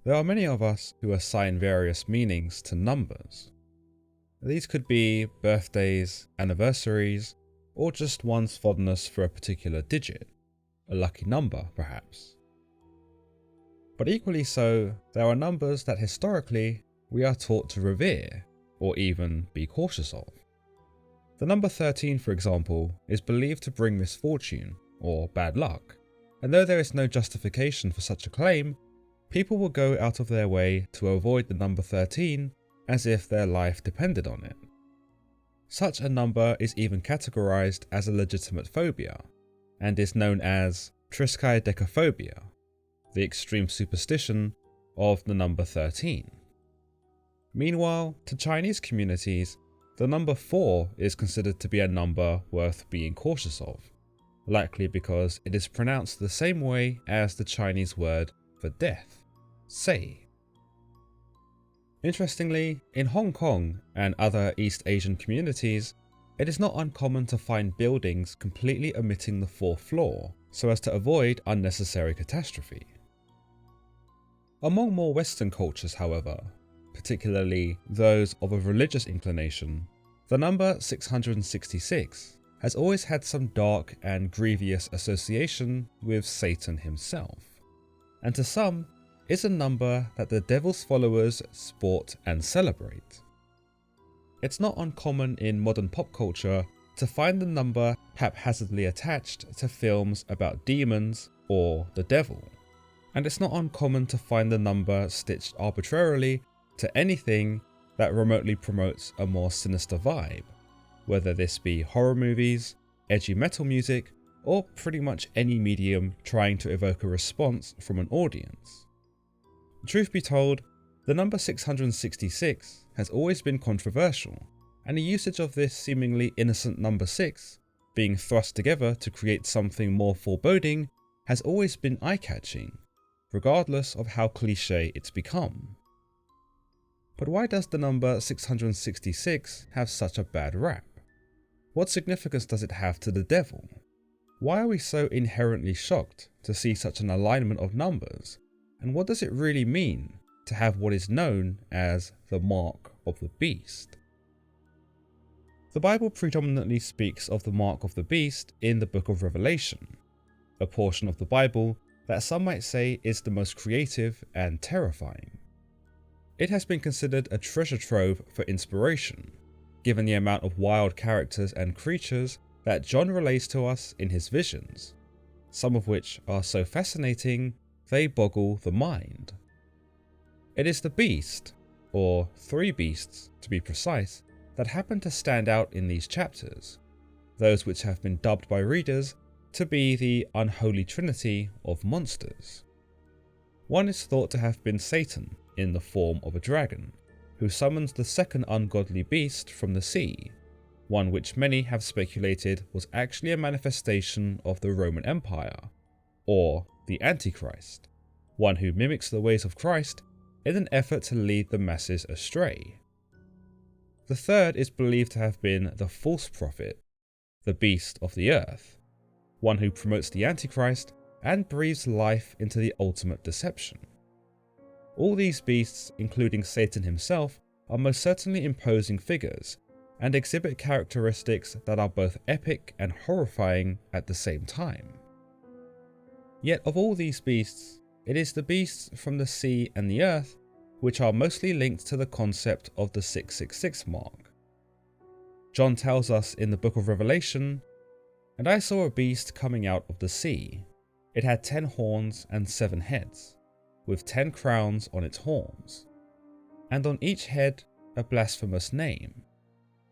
There are many of us who assign various meanings to numbers. These could be birthdays, anniversaries, or just one's fondness for a particular digit, a lucky number perhaps. But equally so, there are numbers that historically we are taught to revere, or even be cautious of. The number 13, for example, is believed to bring misfortune, or bad luck, and though there is no justification for such a claim, people will go out of their way to avoid the number 13 as if their life depended on it. Such a number is even categorized as a legitimate phobia, and is known as triskaidekaphobia, the extreme superstition of the number 13. Meanwhile, to Chinese communities, the number 4 is considered to be a number worth being cautious of, likely because it is pronounced the same way as the Chinese word for death, sei. Interestingly, in Hong Kong and other East Asian communities, it is not uncommon to find buildings completely omitting the 4th floor so as to avoid unnecessary catastrophe. Among more Western cultures, however, particularly those of a religious inclination, the number 666 has always had some dark and grievous association with Satan himself, and to some is a number that the devil's followers sport and celebrate. It's not uncommon in modern pop culture to find the number haphazardly attached to films about demons or the devil, and it's not uncommon to find the number stitched arbitrarily to anything that remotely promotes a more sinister vibe, whether this be horror movies, edgy metal music, or pretty much any medium trying to evoke a response from an audience. Truth be told, the number 666 has always been controversial, and the usage of this seemingly innocent number 6 being thrust together to create something more foreboding has always been eye-catching, regardless of how cliché it's become. But why does the number 666 have such a bad rap? What significance does it have to the devil? Why are we so inherently shocked to see such an alignment of numbers? And what does it really mean to have what is known as the mark of the beast? The Bible predominantly speaks of the mark of the beast in the book of Revelation, a portion of the Bible that some might say is the most creative and terrifying. It has been considered a treasure trove for inspiration, given the amount of wild characters and creatures that John relays to us in his visions, some of which are so fascinating they boggle the mind. It is the beast, or 3 beasts to be precise, that happen to stand out in these chapters, those which have been dubbed by readers to be the unholy trinity of monsters. One is thought to have been Satan in the form of a dragon, who summons the second ungodly beast from the sea, one which many have speculated was actually a manifestation of the Roman Empire, or the Antichrist, one who mimics the ways of Christ in an effort to lead the masses astray. The third is believed to have been the false prophet, the beast of the earth, one who promotes the Antichrist and breathes life into the ultimate deception. All these beasts, including Satan himself, are most certainly imposing figures and exhibit characteristics that are both epic and horrifying at the same time. Yet of all these beasts, it is the beasts from the sea and the earth which are mostly linked to the concept of the 666 mark. John tells us in the book of Revelation, "And I saw a beast coming out of the sea. It had 10 horns and 7 heads, with 10 crowns on its horns, and on each head a blasphemous name.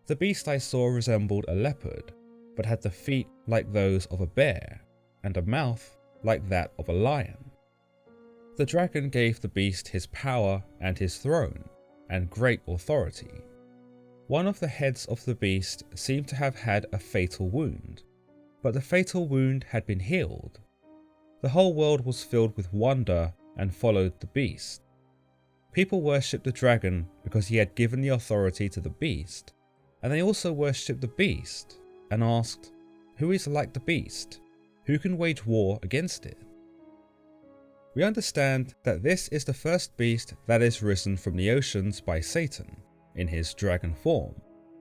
The beast I saw resembled a leopard, but had the feet like those of a bear, and a mouth like that of a lion. The dragon gave the beast his power and his throne, and great authority. One of the heads of the beast seemed to have had a fatal wound, but the fatal wound had been healed. The whole world was filled with wonder and followed the beast. People worshipped the dragon because he had given the authority to the beast, and they also worshipped the beast and asked, 'Who is like the beast? Who can wage war against it?' we understand that this is the first beast that is risen from the oceans by Satan in his dragon form,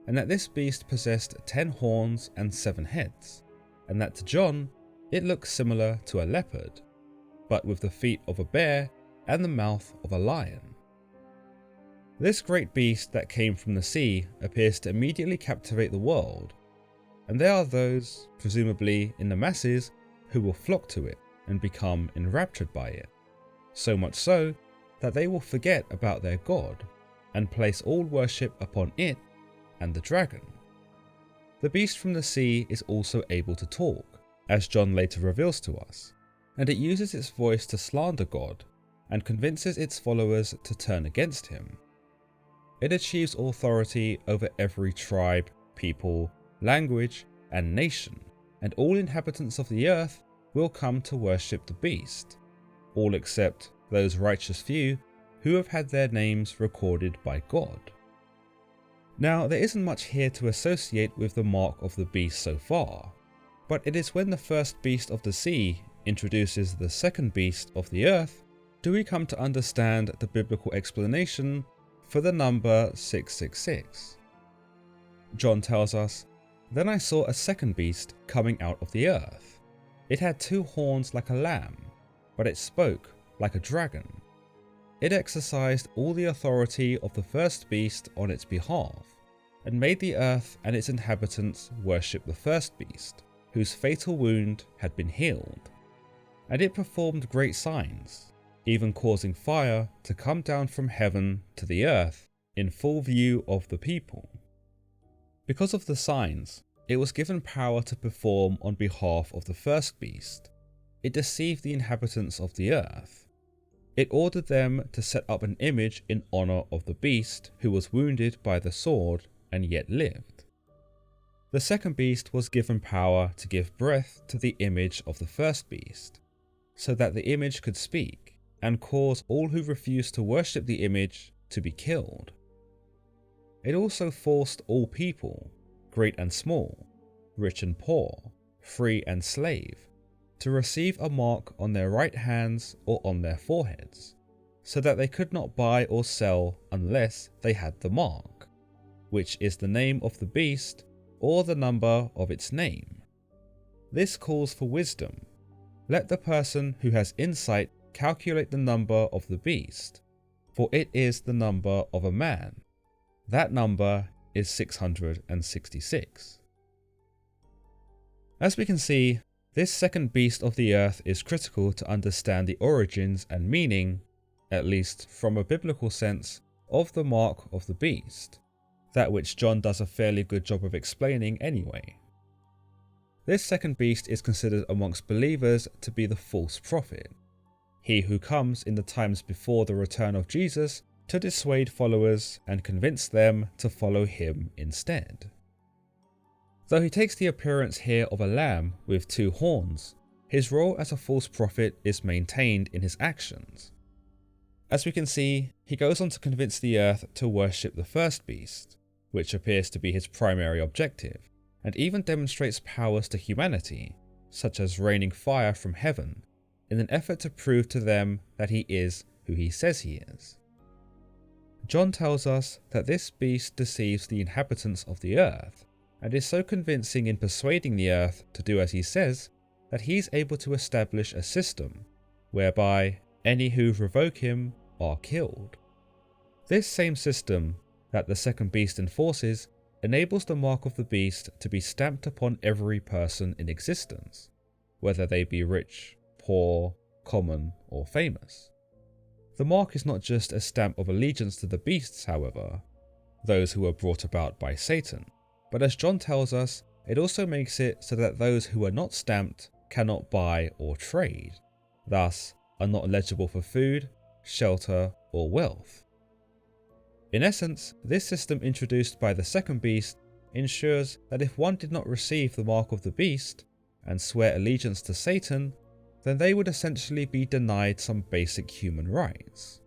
and that this beast possessed 10 horns and 7 heads, and that to John it looks similar to a leopard, but with the feet of a bear and the mouth of a lion. This great beast that came from the sea appears to immediately captivate the world, and there are those, presumably in the masses, who will flock to it and become enraptured by it, so much so that they will forget about their God and place all worship upon it and the dragon. The beast from the sea is also able to talk, as John later reveals to us, and it uses its voice to slander God and convinces its followers to turn against him. It achieves authority over every tribe, people, language, and nation, and all inhabitants of the earth will come to worship the beast, all except those righteous few who have had their names recorded by God. Now, there isn't much here to associate with the mark of the beast so far, but it is when the first beast of the sea introduces the second beast of the earth do we come to understand the biblical explanation for the number 666. John tells us, "Then I saw a second beast coming out of the earth. It had 2 horns like a lamb, but it spoke like a dragon. It exercised all the authority of the first beast on its behalf, and made the earth and its inhabitants worship the first beast, whose fatal wound had been healed. And it performed great signs, even causing fire to come down from heaven to the earth in full view of the people. Because of the signs, it was given power to perform on behalf of the first beast. It deceived the inhabitants of the earth. It ordered them to set up an image in honor of the beast who was wounded by the sword and yet lived. The second beast was given power to give breath to the image of the first beast, so that the image could speak and cause all who refused to worship the image to be killed. It also forced all people, great and small, rich and poor, free and slave, to receive a mark on their right hands or on their foreheads, so that they could not buy or sell unless they had the mark, which is the name of the beast or the number of its name. This calls for wisdom. Let the person who has insight calculate the number of the beast, for it is the number of a man. That number is 666. As we can see, this second beast of the earth is critical to understand the origins and meaning, at least from a biblical sense, of the mark of the beast, that which John does a fairly good job of explaining anyway. This second beast is considered amongst believers to be the false prophet, he who comes in the times before the return of Jesus to dissuade followers and convince them to follow him instead. Though he takes the appearance here of a lamb with 2 horns, his role as a false prophet is maintained in his actions. As we can see, he goes on to convince the earth to worship the first beast, which appears to be his primary objective, and even demonstrates powers to humanity, such as raining fire from heaven, in an effort to prove to them that he is who he says he is. John tells us that this beast deceives the inhabitants of the earth, and is so convincing in persuading the earth to do as he says, that he's able to establish a system whereby any who revoke him are killed. This same system that the second beast enforces enables the mark of the beast to be stamped upon every person in existence, whether they be rich, poor, common, or famous. The mark is not just a stamp of allegiance to the beasts, however, those who are brought about by Satan, but as John tells us, it also makes it so that those who are not stamped cannot buy or trade, thus are not eligible for food, shelter, or wealth. In essence, this system introduced by the second beast ensures that if one did not receive the mark of the beast and swear allegiance to Satan, then they would essentially be denied some basic human rights.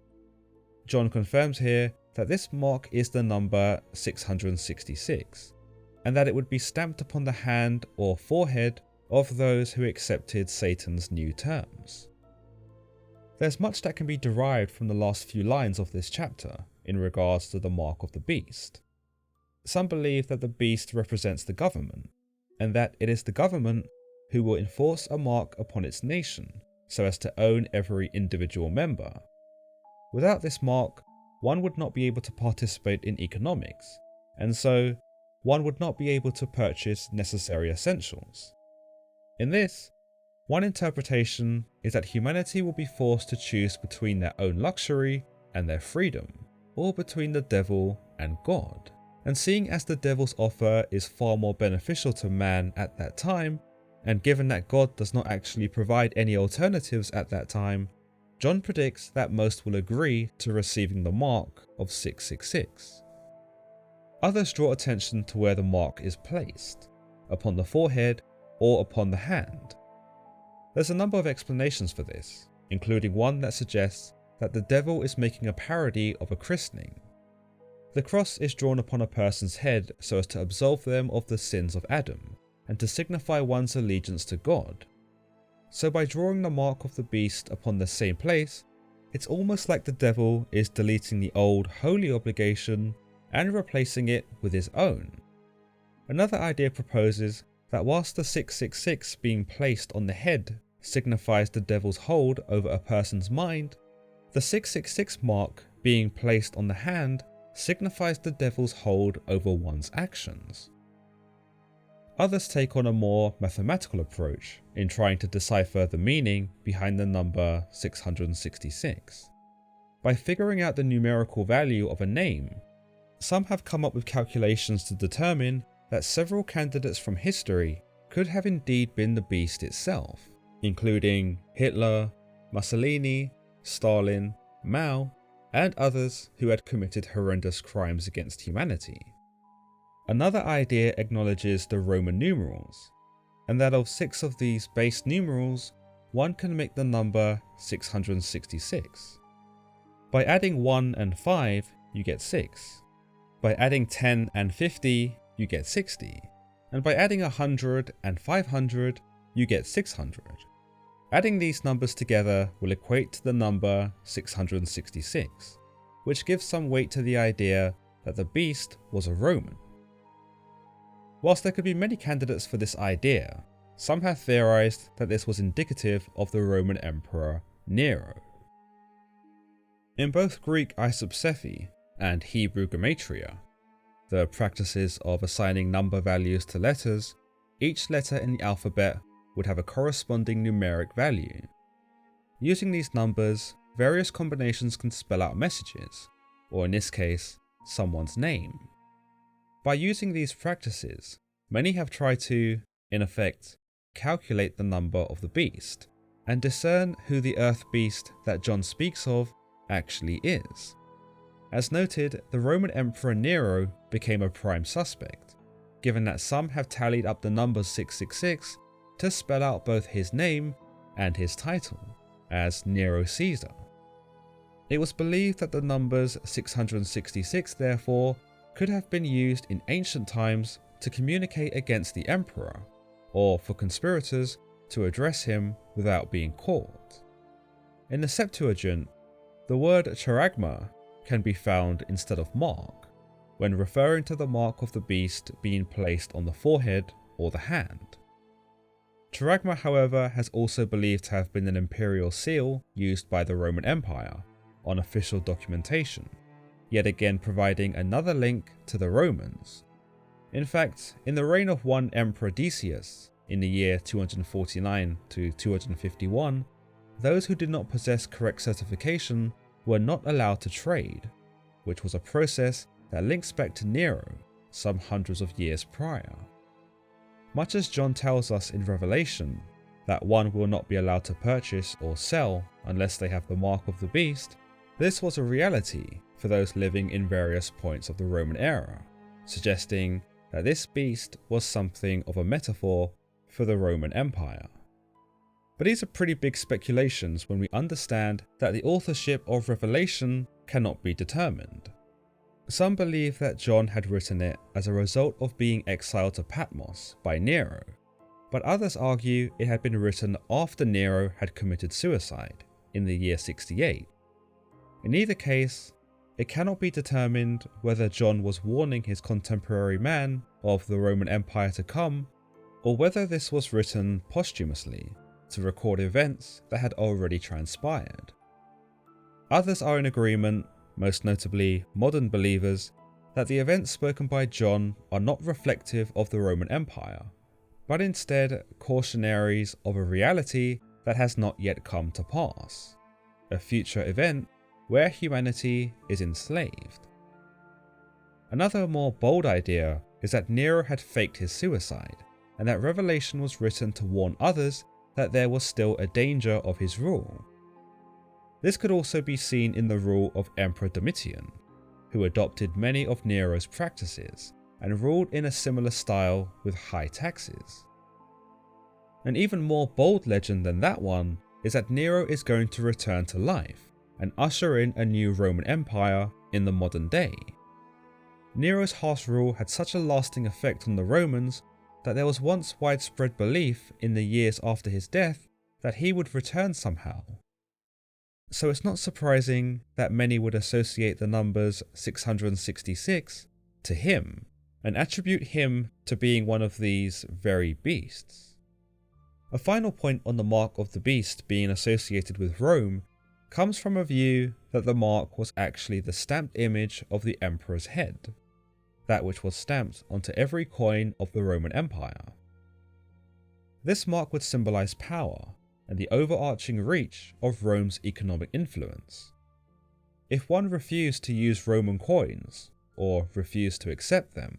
John confirms here that this mark is the number 666, and that it would be stamped upon the hand or forehead of those who accepted Satan's new terms. There's much that can be derived from the last few lines of this chapter in regards to the mark of the beast. Some believe that the beast represents the government, and that it is the government who will enforce a mark upon its nation so as to own every individual member. Without this mark, one would not be able to participate in economics, and so one would not be able to purchase necessary essentials. In this, one interpretation is that humanity will be forced to choose between their own luxury and their freedom, or between the devil and God. And seeing as the devil's offer is far more beneficial to man at that time, and given that God does not actually provide any alternatives at that time, John predicts that most will agree to receiving the mark of 666. Others draw attention to where the mark is placed, upon the forehead or upon the hand. There's a number of explanations for this, including one that suggests that the devil is making a parody of a christening. The cross is drawn upon a person's head so as to absolve them of the sins of Adam, and to signify one's allegiance to God. So by drawing the mark of the beast upon the same place, it's almost like the devil is deleting the old holy obligation and replacing it with his own. Another idea proposes that whilst the 666 being placed on the head signifies the devil's hold over a person's mind, the 666 mark being placed on the hand signifies the devil's hold over one's actions. Others take on a more mathematical approach in trying to decipher the meaning behind the number 666. By figuring out the numerical value of a name, some have come up with calculations to determine that several candidates from history could have indeed been the beast itself, including Hitler, Mussolini, Stalin, Mao, and others who had committed horrendous crimes against humanity. Another idea acknowledges the Roman numerals, and that of 6 of these base numerals, one can make the number 666. By adding 1 and 5, you get 6. By adding 10 and 50, you get 60. And by adding 100 and 500, you get 600. Adding these numbers together will equate to the number 666, which gives some weight to the idea that the beast was a Roman. Whilst there could be many candidates for this idea, some have theorized that this was indicative of the Roman Emperor Nero. In both Greek isopsephy and Hebrew gematria, the practices of assigning number values to letters, each letter in the alphabet would have a corresponding numeric value. Using these numbers, various combinations can spell out messages, or in this case, someone's name. By using these practices, many have tried to, in effect, calculate the number of the beast, and discern who the earth beast that John speaks of actually is. As noted, the Roman Emperor Nero became a prime suspect, given that some have tallied up the number 666 to spell out both his name and his title, as Nero Caesar. It was believed that the numbers 666 therefore could have been used in ancient times to communicate against the emperor, or for conspirators to address him without being caught. In the Septuagint, the word charagma can be found instead of mark, when referring to the mark of the beast being placed on the forehead or the hand. Charagma, however, has also believed to have been an imperial seal used by the Roman Empire on official documentation, yet again providing another link to the Romans. In fact, in the reign of one Emperor Decius, in the year 249 to 251, those who did not possess correct certification were not allowed to trade, which was a process that links back to Nero some hundreds of years prior. Much as John tells us in Revelation that one will not be allowed to purchase or sell unless they have the mark of the beast, this was a reality for those living in various points of the Roman era, suggesting that this beast was something of a metaphor for the Roman Empire. But these are pretty big speculations when we understand that the authorship of Revelation cannot be determined. Some believe that John had written it as a result of being exiled to Patmos by Nero, but others argue it had been written after Nero had committed suicide in the year 68. In either case, it cannot be determined whether John was warning his contemporary man of the Roman Empire to come, or whether this was written posthumously to record events that had already transpired. Others are in agreement, most notably modern believers, that the events spoken by John are not reflective of the Roman Empire, but instead cautionaries of a reality that has not yet come to pass, a future event where humanity is enslaved. Another more bold idea is that Nero had faked his suicide, and that Revelation was written to warn others that there was still a danger of his rule. This could also be seen in the rule of Emperor Domitian, who adopted many of Nero's practices and ruled in a similar style with high taxes. An even more bold legend than that one is that Nero is going to return to life and usher in a new Roman Empire in the modern day. Nero's harsh rule had such a lasting effect on the Romans that there was once widespread belief in the years after his death that he would return somehow. So it's not surprising that many would associate the numbers 666 to him and attribute him to being one of these very beasts. A final point on the mark of the beast being associated with Rome comes from a view that the mark was actually the stamped image of the emperor's head, that which was stamped onto every coin of the Roman Empire. This mark would symbolize power and the overarching reach of Rome's economic influence. If one refused to use Roman coins, or refused to accept them,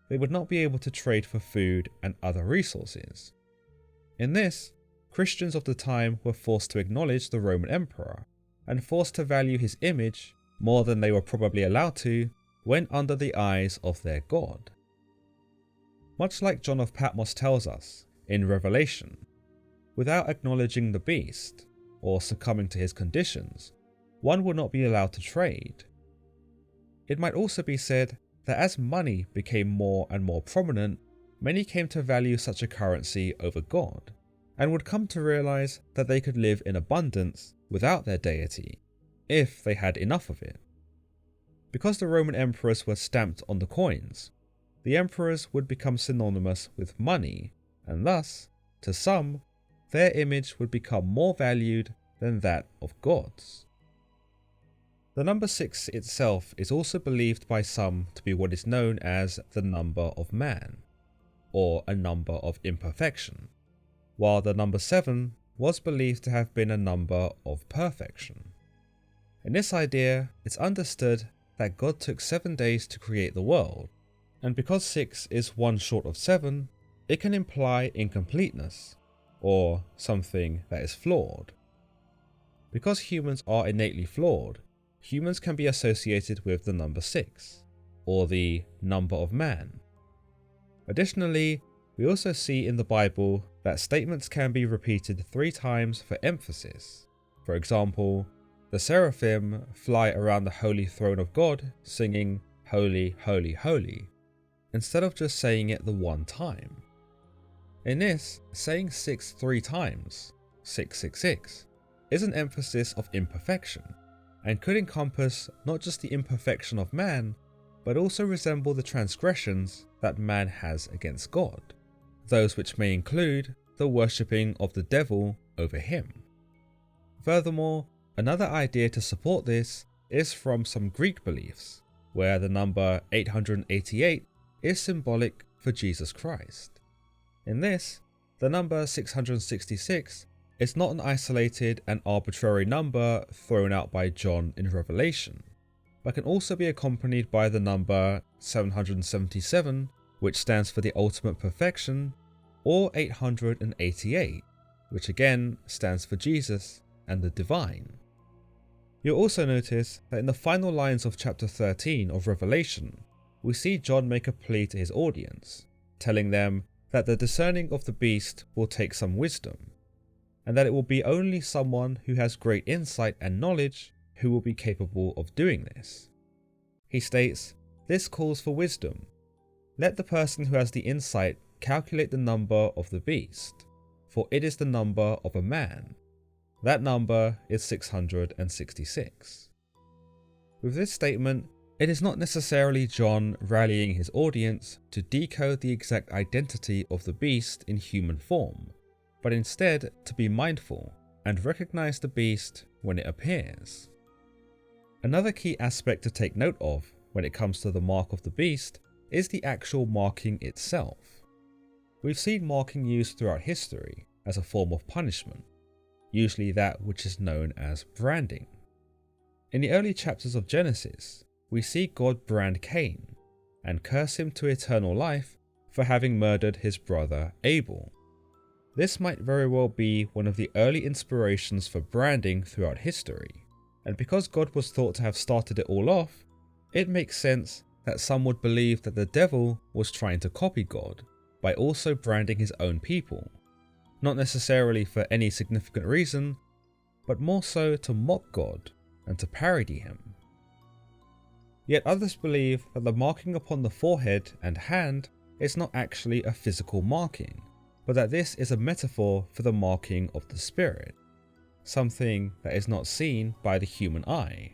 they would not be able to trade for food and other resources. In this, Christians of the time were forced to acknowledge the Roman emperor, and forced to value his image more than they were probably allowed to when under the eyes of their God. Much like John of Patmos tells us in Revelation, without acknowledging the beast, or succumbing to his conditions, one would not be allowed to trade. It might also be said that as money became more and more prominent, many came to value such a currency over God, and would come to realize that they could live in abundance without their deity, if they had enough of it. Because the Roman emperors were stamped on the coins, the emperors would become synonymous with money, and thus, to some, their image would become more valued than that of gods. The number 6 itself is also believed by some to be what is known as the number of man, or a number of imperfection, while the number 7 was believed to have been a number of perfection. In this idea, it's understood that God took 7 days to create the world, and because 6 is 1 short of 7, it can imply incompleteness, or something that is flawed. Because humans are innately flawed, humans can be associated with the number 6, or the number of man. Additionally, we also see in the Bible that statements can be repeated 3 times for emphasis. For example, the seraphim fly around the holy throne of God singing, "Holy, holy, holy," instead of just saying it the one time. In this, saying 6 3 times, 666, is an emphasis of imperfection, and could encompass not just the imperfection of man, but also resemble the transgressions that man has against God, those which may include the worshipping of the devil over him. Furthermore, another idea to support this is from some Greek beliefs, where the number 888 is symbolic for Jesus Christ. In this, the number 666 is not an isolated and arbitrary number thrown out by John in Revelation, but can also be accompanied by the number 777, which stands for the ultimate perfection, or 888, which again stands for Jesus and the divine. You'll also notice that in the final lines of chapter 13 of Revelation, we see John make a plea to his audience, telling them that the discerning of the beast will take some wisdom, and that it will be only someone who has great insight and knowledge who will be capable of doing this. He states, "This calls for wisdom. Let the person who has the insight calculate the number of the beast, for it is the number of a man. That number is 666. With this statement, it is not necessarily John rallying his audience to decode the exact identity of the beast in human form, but instead to be mindful and recognize the beast when it appears. Another key aspect to take note of when it comes to the mark of the beast is the actual marking itself. We've seen marking used throughout history as a form of punishment, usually that which is known as branding. In the early chapters of Genesis, we see God brand Cain and curse him to eternal life for having murdered his brother Abel. This might very well be one of the early inspirations for branding throughout history, and because God was thought to have started it all off, it makes sense that some would believe that the devil was trying to copy God by also branding his own people, not necessarily for any significant reason, but more so to mock God and to parody him. Yet others believe that the marking upon the forehead and hand is not actually a physical marking, but that this is a metaphor for the marking of the spirit, something that is not seen by the human eye.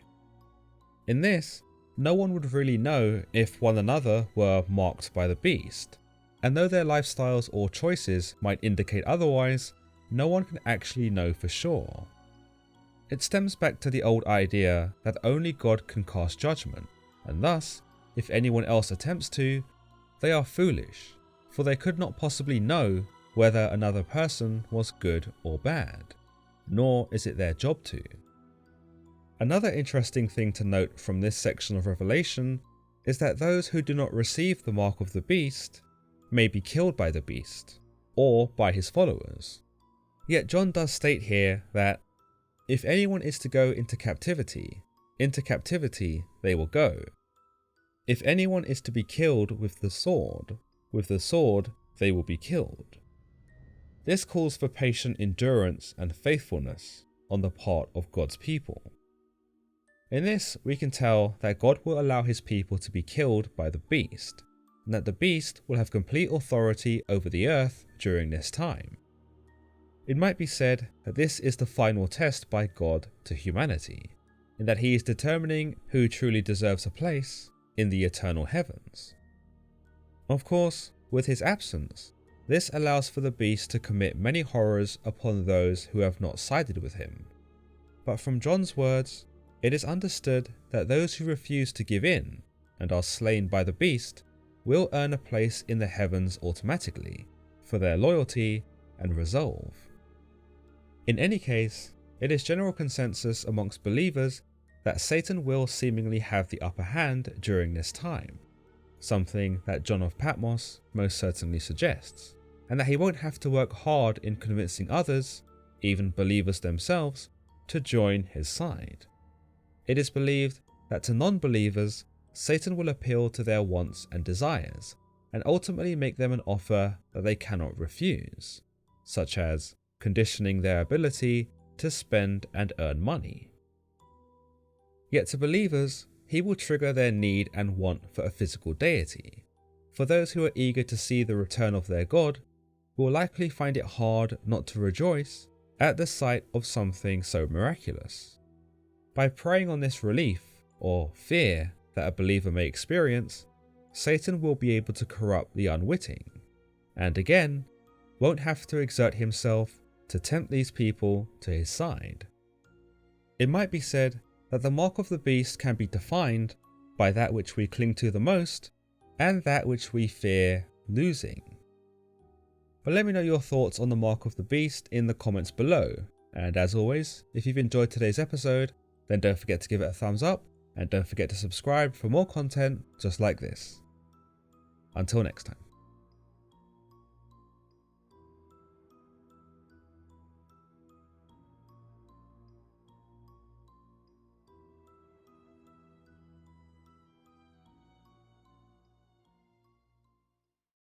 In this, no one would really know if one another were marked by the beast, and though their lifestyles or choices might indicate otherwise, no one can actually know for sure. It stems back to the old idea that only God can cast judgment, and thus, if anyone else attempts to, they are foolish, for they could not possibly know whether another person was good or bad, nor is it their job to. Another interesting thing to note from this section of Revelation is that those who do not receive the mark of the beast may be killed by the beast, or by his followers. Yet John does state here that if anyone is to go into captivity they will go. If anyone is to be killed with the sword they will be killed. This calls for patient endurance and faithfulness on the part of God's people. In this, we can tell that God will allow his people to be killed by the beast, and that the beast will have complete authority over the earth during this time. It might be said that this is the final test by God to humanity, in that he is determining who truly deserves a place in the eternal heavens. Of course, with his absence, this allows for the beast to commit many horrors upon those who have not sided with him. But from John's words, it is understood that those who refuse to give in and are slain by the beast will earn a place in the heavens automatically for their loyalty and resolve. In any case, it is general consensus amongst believers that Satan will seemingly have the upper hand during this time, something that John of Patmos most certainly suggests, and that he won't have to work hard in convincing others, even believers themselves, to join his side. It is believed that to non-believers, Satan will appeal to their wants and desires, and ultimately make them an offer that they cannot refuse, such as conditioning their ability to spend and earn money. Yet to believers, he will trigger their need and want for a physical deity. For those who are eager to see the return of their God, will likely find it hard not to rejoice at the sight of something so miraculous. By preying on this relief, or fear, that a believer may experience, Satan will be able to corrupt the unwitting, and again, won't have to exert himself to tempt these people to his side. It might be said that the mark of the beast can be defined by that which we cling to the most and that which we fear losing. But let me know your thoughts on the mark of the beast in the comments below, and as always, if you've enjoyed today's episode, then don't forget to give it a thumbs up, and don't forget to subscribe for more content just like this. Until next time.